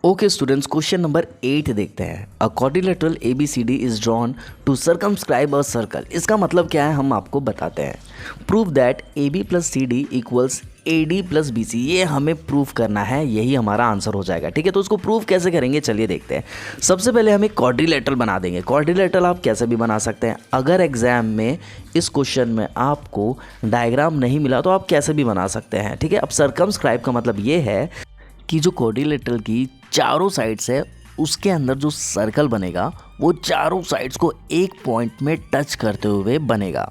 Okay students, question number 8 देखते हैं। A quadrilateral ABCD is drawn to circumscribe a circle. इसका मतलब क्या है हम आपको बताते हैं। Prove that AB plus CD equals AD plus BC। ये हमें प्रूव करना है, यही हमारा आंसर हो जाएगा। ठीक है, तो उसको प्रूव कैसे करेंगे चलिए देखते हैं। सबसे पहले हम एक क्वाड्रिलेटरल बना देंगे। क्वाड्रिलेटरल आप कैसे भी बना सकते हैं। अगर एग्जाम में इस क्वेश्चन में आपको डायग्राम नहीं मिला तो आप कैसे भी बना सकते हैं। ठीक है, अब सर्कमस्क्राइब का मतलब ये है कि जो क्वाड्रिलेटरल की चारों साइड्स है उसके अंदर जो सर्कल बनेगा वो चारों साइड्स को एक पॉइंट में टच करते हुए बनेगा।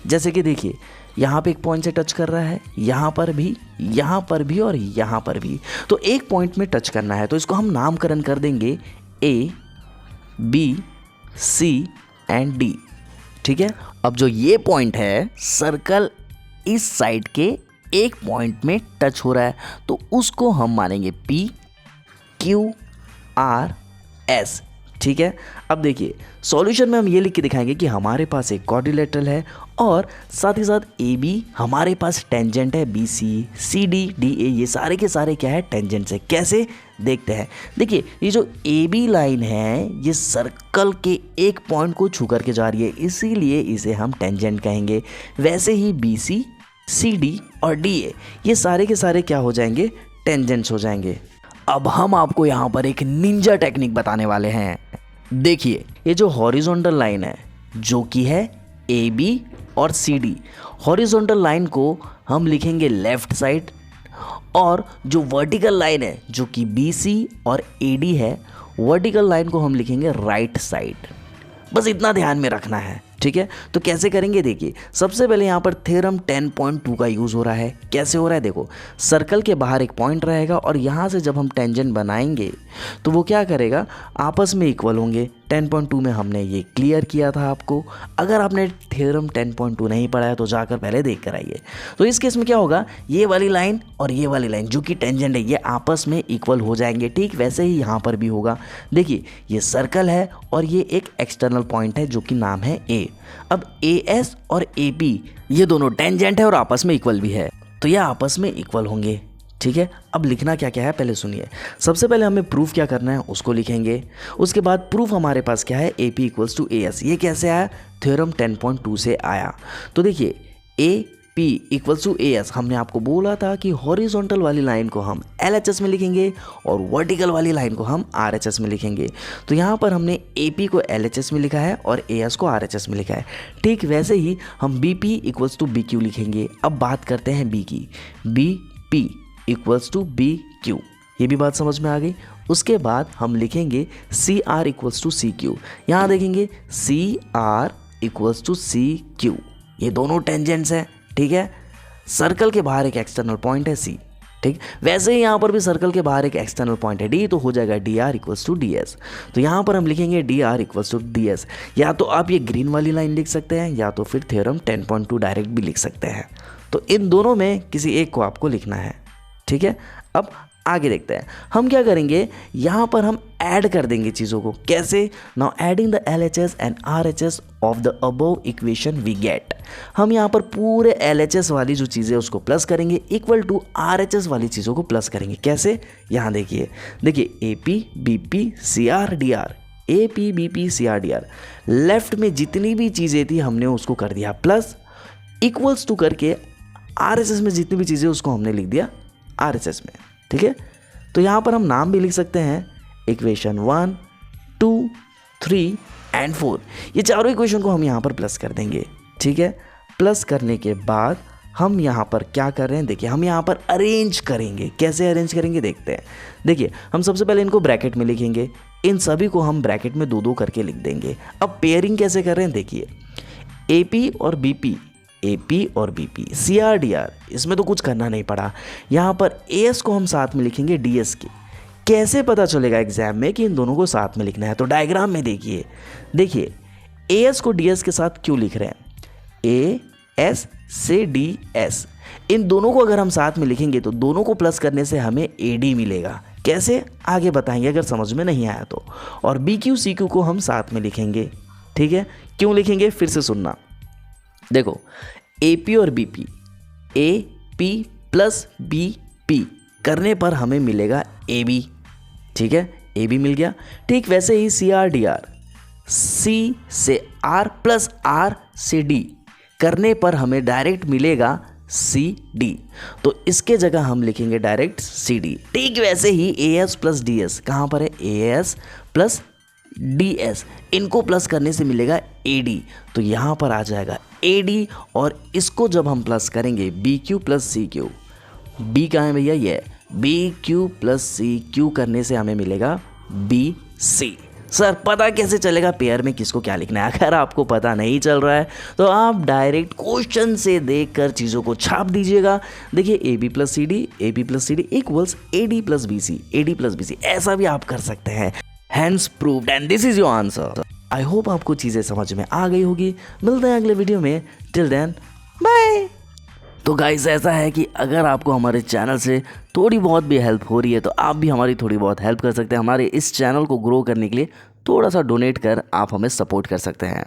जैसे कि देखिए यहाँ पे एक पॉइंट से टच कर रहा है, यहाँ पर भी, यहाँ पर भी और यहाँ पर भी। तो एक पॉइंट में टच करना है तो इसको हम नामकरण कर देंगे A, B, C and D। ठीक है, अब जो ये पॉइंट है सर्कल इस साइड के एक पॉइंट में टच हो रहा है तो उसको हम मानेंगे P, Q, R, S। ठीक है, अब देखिए सॉल्यूशन में हम ये लिख के दिखाएंगे कि हमारे पास एक क्वाड्रिलेटरल है और साथ ही साथ AB हमारे पास टेंजेंट है BC, CD, DA, ये सारे के सारे क्या है टेंजेंट्स है। कैसे देखते हैं। देखिए ये जो AB लाइन है ये सर्कल के एक पॉइंट को छू करके जा रही है, इसीलिए इसे हम टेंजेंट कहेंगे। वैसे ही BC, CD और DA ये सारे के सारे क्या हो जाएंगे, टेंजेंट्स हो जाएंगे। अब हम आपको यहाँ पर एक निंजा टेक्निक बताने वाले हैं। देखिए ये जो हॉरिजॉन्टल लाइन है जो कि है AB और CD, हॉरिजॉन्टल लाइन को हम लिखेंगे लेफ्ट साइड और जो वर्टिकल लाइन है जो कि BC और AD है, वर्टिकल लाइन को हम लिखेंगे राइट साइड। बस इतना ध्यान में रखना है। ठीक है, तो कैसे करेंगे देखिए। सबसे पहले यहाँ पर थ्योरम 10.2 का यूज़ हो रहा है। कैसे हो रहा है देखो, सर्कल के बाहर एक पॉइंट रहेगा और यहाँ से जब हम टेंजेंट बनाएंगे तो वो क्या करेगा, आपस में इक्वल होंगे। 10.2 में हमने ये क्लियर किया था आपको। अगर आपने थ्योरम 10.2 नहीं पढ़ा है तो जाकर पहले देख कर आइए। तो इस केस में क्या होगा, ये वाली लाइन और ये वाली लाइन जो कि टेंजेंट है ये आपस में इक्वल हो जाएंगे। ठीक वैसे ही यहाँ पर भी होगा। देखिए ये सर्कल है और ये एक एक्सटर्नल पॉइंट है जो कि नाम है A। अब AS और AP ये दोनों टेंजेंट है और आपस में इक्वल भी है, तो ये आपस में इक्वल होंगे। ठीक है, अब लिखना क्या क्या है पहले सुनिए। सबसे पहले हमें प्रूफ क्या करना है उसको लिखेंगे। उसके बाद प्रूफ हमारे पास क्या है, AP इक्वल्स टू AS। ये कैसे आया, थ्योरम 10.2 से आया। तो देखिए AP इक्वल्स टू AS, हमने आपको बोला था कि हॉरिजॉन्टल वाली लाइन को हम LHS में लिखेंगे और वर्टिकल वाली लाइन को हम RHS में लिखेंगे। तो यहाँ पर हमने AP को LHS में लिखा है और AS को RHS में लिखा है। ठीक वैसे ही हम BP इक्वल्स टू BQ लिखेंगे। अब बात करते हैं B की। BP इक्वल्स टू BQ, ये भी बात समझ में आ गई। उसके बाद हम लिखेंगे CR इक्वल्स टू CQ। यहाँ देखेंगे CR इक्वल्स टू CQ, ये दोनों टेंजेंट्स हैं। ठीक है, सर्कल के बाहर एक एक्सटर्नल पॉइंट है C। ठीक, वैसे ही यहाँ पर भी सर्कल के बाहर एक एक्सटर्नल पॉइंट है D, तो हो जाएगा DR इक्वल्स टू DS। तो यहाँ पर हम लिखेंगे DR इक्वल्स टू DS। या तो आप ये ग्रीन वाली लाइन लिख सकते हैं या तो फिर थ्योरम 10.2 डायरेक्ट भी लिख सकते हैं। तो इन दोनों में किसी एक को आपको लिखना है। ठीक है, अब आगे देखते हैं हम क्या करेंगे। यहाँ पर हम ऐड कर देंगे चीज़ों को। कैसे, now adding the LHS and RHS of the above equation we get. हम यहाँ पर पूरे LHS वाली जो चीज़ें उसको प्लस करेंगे इक्वल टू RHS वाली चीज़ों को प्लस करेंगे। कैसे, यहाँ देखिए AP BP CR DR, AP BP CR DR। Left में जितनी भी चीज़ें थी हमने उसको कर दिया प्लस, इक्वल्स टू करके RHS में जितनी भी चीज़ें उसको हमने लिख दिया RHS में। ठीक है, तो यहाँ पर हम नाम भी लिख सकते हैं इक्वेशन 1, 2, 3 एंड 4। ये चारों इक्वेशन को हम यहाँ पर प्लस कर देंगे। ठीक है, प्लस करने के बाद हम यहाँ पर क्या कर रहे हैं देखिए, हम यहाँ पर अरेंज करेंगे। कैसे अरेंज करेंगे देखते हैं। देखिए हम सबसे पहले इनको ब्रैकेट में लिखेंगे, इन सभी को हम ब्रैकेट में दो दो करके लिख देंगे। अब पेयरिंग कैसे कर रहे हैं देखिए, AP और BP, AP और BP, CR DR, इसमें तो कुछ करना नहीं पड़ा। यहाँ पर AS को हम साथ में लिखेंगे DS के। कैसे पता चलेगा एग्जाम में कि इन दोनों को साथ में लिखना है, तो डायग्राम में देखिए AS को DS के साथ क्यों लिख रहे हैं, AS से DS। इन दोनों को अगर हम साथ में लिखेंगे तो दोनों को प्लस करने से हमें AD मिलेगा। कैसे, आगे बताएंगे अगर समझ में नहीं आया तो। और BQ CQ को हम साथ में लिखेंगे। ठीक है, क्यों लिखेंगे फिर से सुनना। देखो AP और BP, AP प्लस BP करने पर हमें मिलेगा AB। ठीक है, ए बी मिल गया। ठीक वैसे ही सी आर डी आर, सी से आर प्लस आर से डी करने पर हमें डायरेक्ट मिलेगा सी डी, तो इसके जगह हम लिखेंगे डायरेक्ट सी डी। ठीक वैसे ही A S plus D S, कहाँ पर है, A S plus D S, इनको प्लस करने से मिलेगा ए डी, तो यहाँ पर आ जाएगा ए डी। और इसको जब हम प्लस करेंगे B Q plus C Q, B कहाँ है भैया, ये B Q plus C Q करने से हमें मिलेगा बी सी। सर पता कैसे चलेगा पेयर में किसको क्या लिखना है? अगर आपको पता नहीं चल रहा है तो आप डायरेक्ट क्वेश्चन से देखकर चीज़ों को छाप दीजिएगा। देखिए A B plus C D, A B plus C D equals A D plus B C, A D plus B C, ऐसा भी आप कर सकते हैं। Hence proved and this is your answer. I hope आपको चीज़ें समझ में आ गई होगी। मिलते हैं अगले वीडियो में, टिल देन बाय। तो गाइस ऐसा है कि अगर आपको हमारे चैनल से थोड़ी बहुत भी हेल्प हो रही है तो आप भी हमारी थोड़ी बहुत हेल्प कर सकते हैं। हमारे इस चैनल को ग्रो करने के लिए थोड़ा सा डोनेट कर आप हमें सपोर्ट कर सकते हैं।